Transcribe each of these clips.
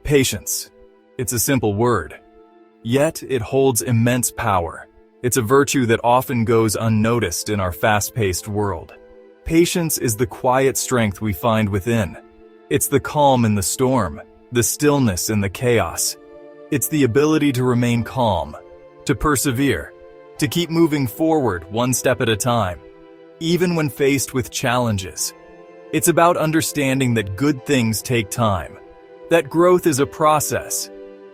Patience. It's a simple word, yet it holds immense power. It's a virtue that often goes unnoticed in our fast-paced world. Patience is the quiet strength we find within. It's the calm in the storm, the stillness in the chaos. It's the ability to remain calm, to persevere, to keep moving forward one step at a time, even when faced with challenges. It's about understanding that good things take time, that growth is a process.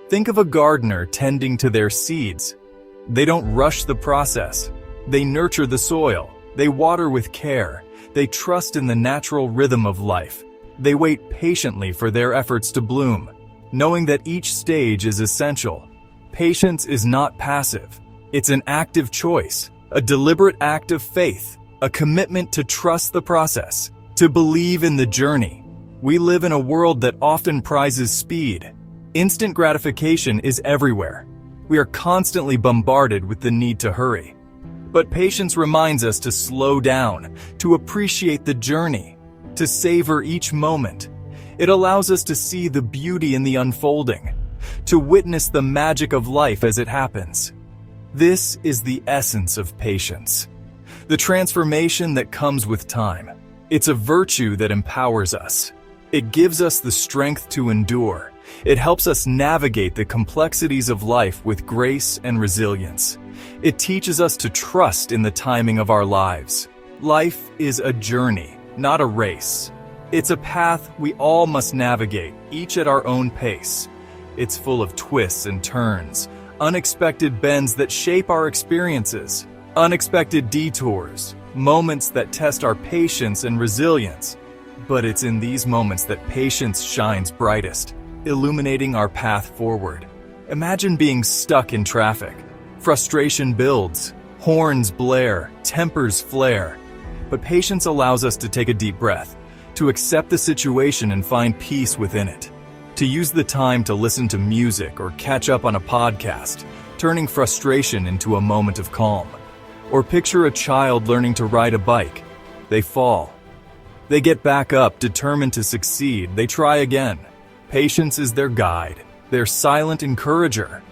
Think of a gardener tending to their seeds. They don't rush the process. They nurture the soil. They water with care. They trust in the natural rhythm of life. They wait patiently for their efforts to bloom, knowing that each stage is essential. Patience is not passive. It's an active choice, a deliberate act of faith, a commitment to trust the process, to believe in the journey. We live in a world that often prizes speed. Instant gratification is everywhere. We are constantly bombarded with the need to hurry. But patience reminds us to slow down, to appreciate the journey, to savor each moment. It allows us to see the beauty in the unfolding, to witness the magic of life as it happens. This is the essence of patience, the transformation that comes with time. It's a virtue that empowers us. It gives us the strength to endure. It helps us navigate the complexities of life with grace and resilience. It teaches us to trust in the timing of our lives. Life is a journey, not a race. It's a path we all must navigate, each at our own pace. It's full of twists and turns, unexpected bends that shape our experiences, unexpected detours, moments that test our patience and resilience. But it's in these moments that patience shines brightest, illuminating our path forward. Imagine being stuck in traffic. Frustration builds, horns blare, tempers flare. But patience allows us to take a deep breath, to accept the situation and find peace within it. To use the time to listen to music or catch up on a podcast, turning frustration into a moment of calm. Or picture a child learning to ride a bike. They fall. They get back up, determined to succeed. They try again. Patience is their guide, their silent encourager.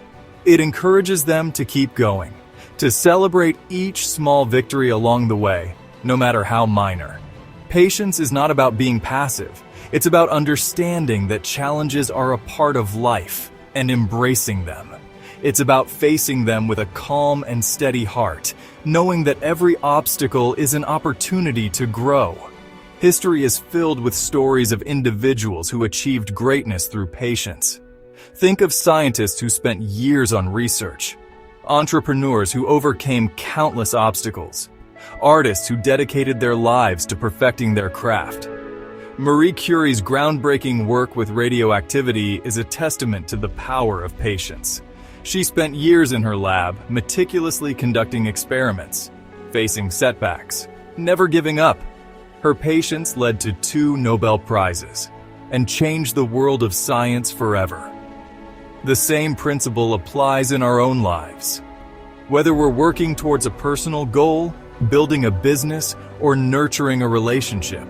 It encourages them to keep going, to celebrate each small victory along the way, no matter how minor. Patience is not about being passive. It's about understanding that challenges are a part of life and embracing them. It's about facing them with a calm and steady heart, knowing that every obstacle is an opportunity to grow. History is filled with stories of individuals who achieved greatness through patience. Think of scientists who spent years on research, entrepreneurs who overcame countless obstacles, artists who dedicated their lives to perfecting their craft. Marie Curie's groundbreaking work with radioactivity is a testament to the power of patience. She spent years in her lab, meticulously conducting experiments, facing setbacks, never giving up. Her patience led to 2 Nobel Prizes and changed the world of science forever. The same principle applies in our own lives. Whether we're working towards a personal goal, building a business, or nurturing a relationship,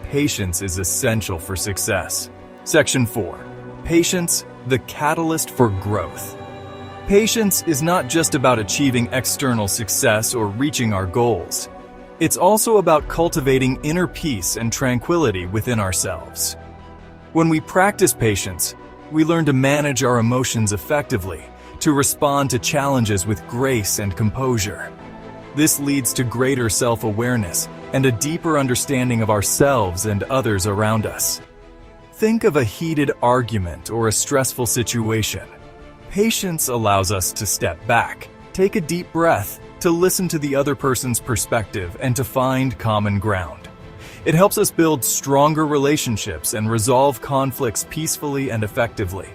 patience is essential for success. Section 4. Patience, the catalyst for growth. Patience is not just about achieving external success or reaching our goals. It's also about cultivating inner peace and tranquility within ourselves. When we practice patience, we learn to manage our emotions effectively, to respond to challenges with grace and composure. This leads to greater self-awareness and a deeper understanding of ourselves and others around us. Think of a heated argument or a stressful situation. Patience allows us to step back, take a deep breath, to listen to the other person's perspective and to find common ground. It helps us build stronger relationships and resolve conflicts peacefully and effectively.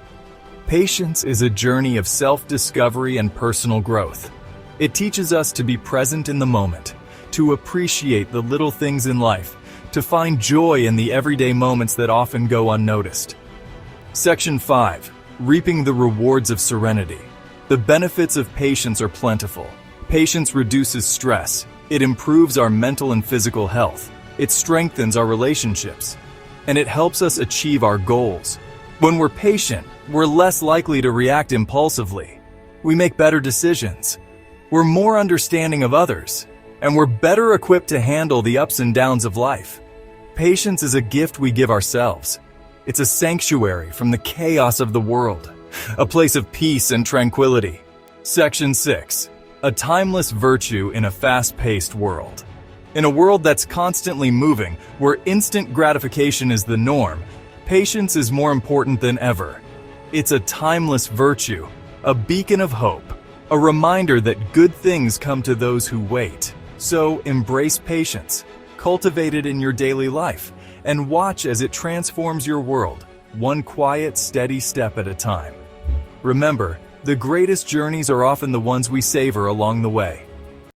Patience is a journey of self-discovery and personal growth. It teaches us to be present in the moment, to appreciate the little things in life, to find joy in the everyday moments that often go unnoticed. Section 5. Reaping the rewards of serenity. The benefits of patience are plentiful. Patience reduces stress. It improves our mental and physical health. It strengthens our relationships. And it helps us achieve our goals. When we're patient, we're less likely to react impulsively. We make better decisions. We're more understanding of others, and we're better equipped to handle the ups and downs of life. Patience is a gift we give ourselves. It's a sanctuary from the chaos of the world, a place of peace and tranquility. Section 6. A timeless virtue in a fast-paced world. In a world that's constantly moving, where instant gratification is the norm, patience is more important than ever. It's a timeless virtue, a beacon of hope, a reminder that good things come to those who wait. So embrace patience, cultivate it in your daily life, and watch as it transforms your world, one quiet, steady step at a time. Remember, the greatest journeys are often the ones we savor along the way.